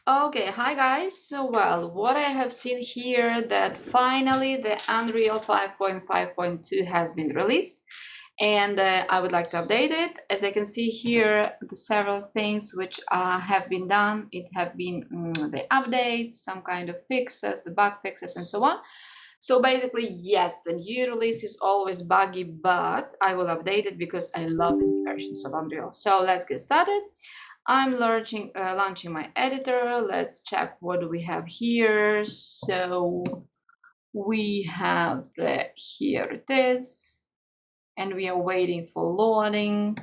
Okay, hi guys. So, well, what I have seen here that finally the Unreal 5.5.2 has been released, and I would like to update it. As I can see here, the several things which have been done. It have been the updates, some kind of fixes, the bug fixes, and so on. So basically, yes, the new release is always buggy, but I will update it because I love the new versions of Unreal. So let's get started. I'm launching my editor. Let's check what do we have here. So we have here it is, and we are waiting for loading.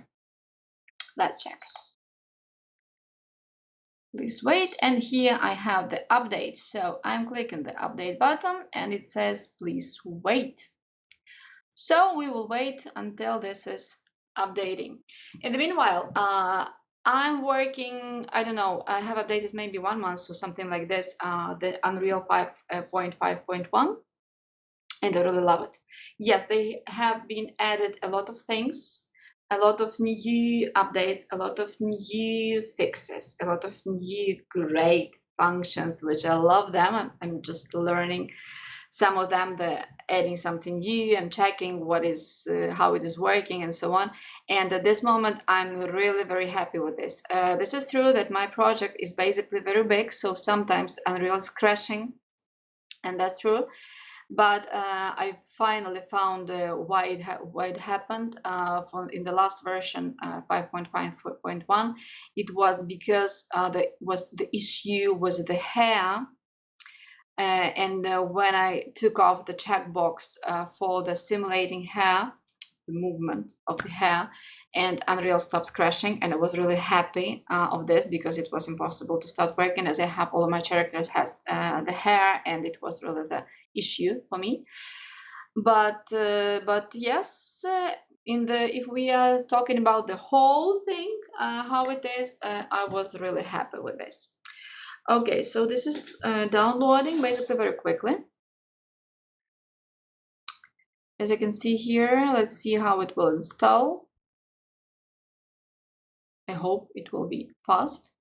Let's check it. Please wait, and here I have the update. So I'm clicking the update button and it says please wait. So we will wait until this is updating. In the meanwhile, I'm working, I don't know, I have updated maybe 1 month or something like this, the Unreal 5.5.1, and I really love it. Yes, they have been added a lot of things, a lot of new updates, a lot of new fixes, a lot of new great functions, which I love them. I'm just learning some of them, the adding something new and checking what is how it is working and so on. And at this moment I'm really very happy with this. This is true that my project is basically very big, so sometimes Unreal is crashing, and that's true, but I finally found why it happened. In the last version, 5.5.1, it was because the issue was the hair. And when I took off the checkbox for the simulating hair, the movement of the hair, and Unreal stopped crashing, and I was really happy of this because it was impossible to start working as I have all of my characters has the hair, and it was really the issue for me. But yes, if we are talking about the whole thing, how it is, I was really happy with this. Okay, so this is downloading basically very quickly. As you can see here, let's see how it will install. I hope it will be fast.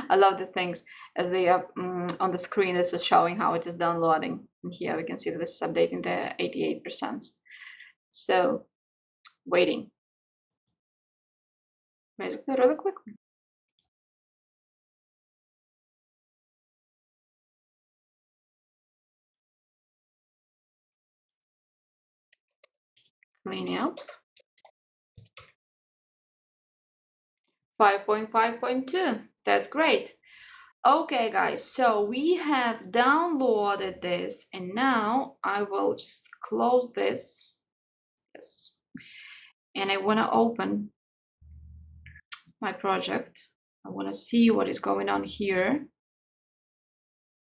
I love the things as they are on the screen. This is showing how it is downloading. And here we can see that this is updating the 88%. So waiting. Basically really quickly. Cleaning up. 5.5.2. That's great. Okay, guys, so we have downloaded this, and now I will just close this. Yes. And I want to open my project. I want to see what is going on here,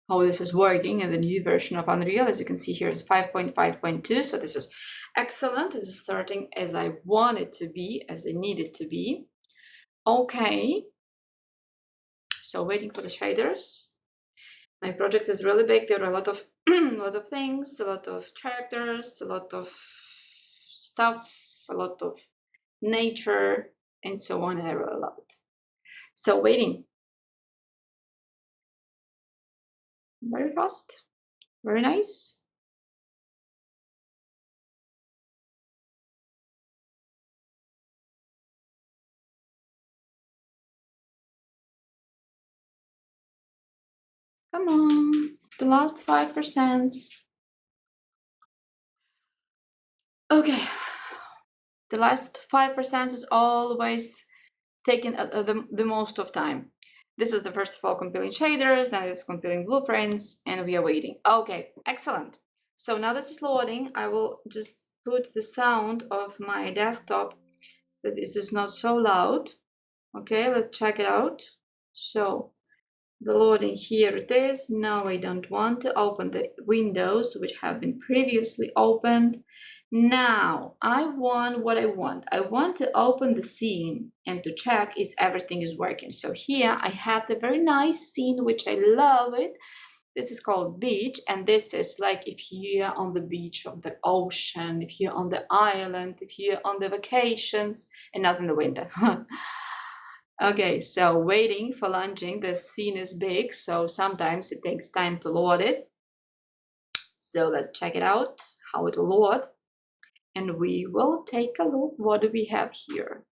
how this is working in the new version of Unreal. As you can see here is 5.5.2, so this is excellent. This is starting as I want it to be, as I need it to be. Okay, so waiting for the shaders. My project is really big. There are a lot of a lot of things, a lot of characters, a lot of stuff, a lot of nature, and so on. And I really love it. So waiting. Very fast. Very nice. Come on. The last 5%. Okay. The last 5% is always taking the most of time. This is the first of all compiling shaders, then it's compiling blueprints, and we are waiting. Okay, excellent. So now this is loading. I will just put the sound of my desktop that this is not so loud. Okay, let's check it out. So the loading, here it is. Now I don't want to open the windows which have been previously opened. Now I want what I want. I want to open the scene and to check if everything is working. So here I have the very nice scene, which I love it. This is called beach, and this is like if you're on the beach of the ocean, if you're on the island, if you're on the vacations, and not in the winter. Okay, so waiting for launching. The scene is big, so sometimes it takes time to load it. So let's check it out, how it will load. And we will take a look. What do we have here?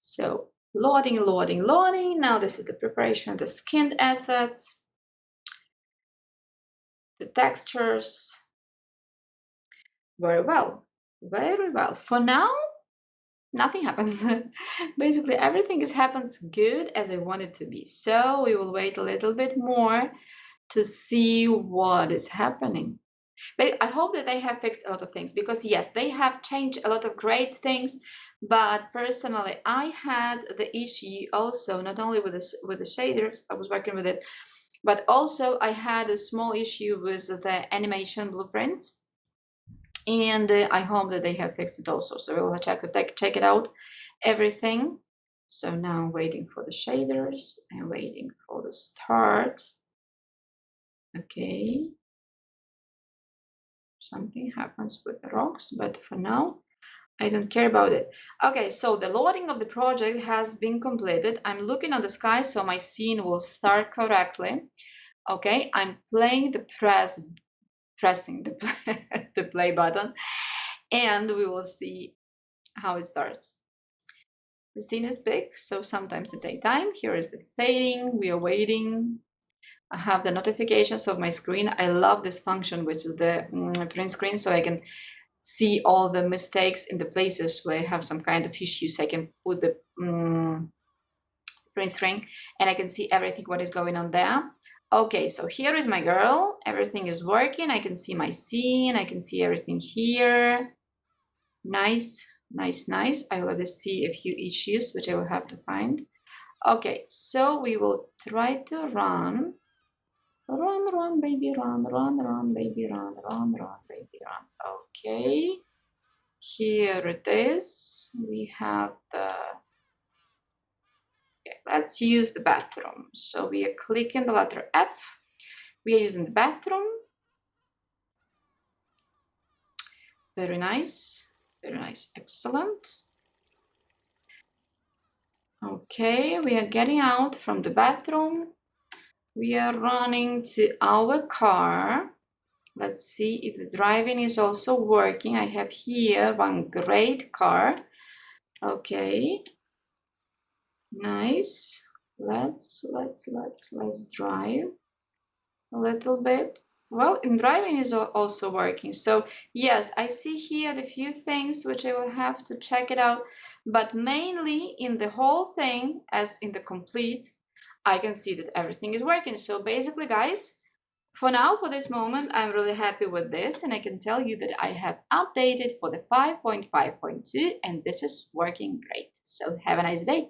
So loading, loading, loading. Now this is the preparation of the skinned assets, the textures. Very well, very well. For now, nothing happens. Basically, everything happens good as I want it to be. So we will wait a little bit more to see what is happening. But I hope that they have fixed a lot of things, because yes, they have changed a lot of great things. But personally, I had the issue also, not only with the shaders, I was working with it, but also I had a small issue with the animation blueprints. And I hope that they have fixed it also. So we'll check it out, everything. So now I'm waiting for the shaders and waiting for the start. Okay. Something happens with the rocks, but for now, I don't care about it. Okay, so the loading of the project has been completed. I'm looking at the sky, so my scene will start correctly. Okay, I'm playing the pressing the play button, and we will see how it starts. The scene is big, so sometimes it takes time. Here is the fading. We are waiting. I have the notifications of my screen. I love this function, which is the print screen, so I can see all the mistakes in the places where I have some kind of issues. I can put the print screen and I can see everything what is going on there. Okay, so here is my girl. Everything is working. I can see my scene. I can see everything here. Nice, nice, nice. I already see a few issues which I will have to find. Okay, so we will try to run. Run, run, baby, run, run, run, baby, run, run, run, baby, run. Okay, here it is. We have the, okay, let's use the bathroom. So we are clicking the letter F. We are using the bathroom. Very nice, excellent. Okay, we are getting out from the bathroom. We are running to our car. Let's see if the driving is also working. I have here one great car. Okay, nice. Let's drive a little bit. Well, in driving is also working. So yes, I see here the few things which I will have to check it out, but mainly in the whole thing, as in the complete, I can see that everything is working. So basically, guys, for now, for this moment, I'm really happy with this, and I can tell you that I have updated for the 5.5.2, and this is working great. So have a nice day.